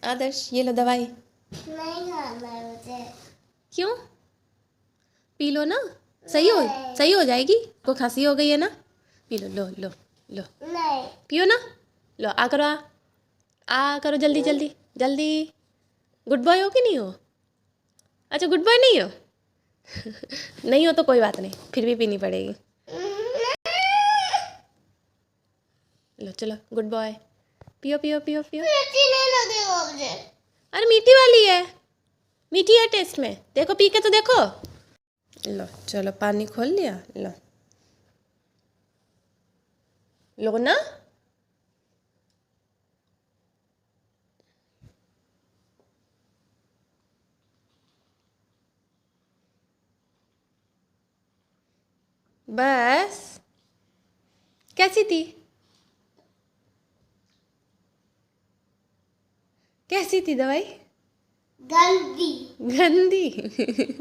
आदर्श ये लो दवाई। नहीं खाना है मुझे। क्यों? पी लो ना, सही हो जाएगी। को खांसी हो गई है ना, पी लो, लो लो लो, नहीं। पियो ना। लो आ करो, आ करो, जल्दी जल्दी जल्दी। गुड बॉय हो कि नहीं हो? अच्छा गुड बॉय नहीं हो। नहीं हो तो कोई बात नहीं, फिर भी पीनी पड़ेगी। लो चलो, गुड बॉय, पियो पियो पियो पियो। मीठी नहीं लगेगा मुझे। अरे मीठी वाली है, मीठी है टेस्ट में, देखो पी के तो देखो। लो चलो, पानी खोल लिया, लो लो ना। बस, कैसी थी? कैसी थी दवाई? गंदी। गंदी।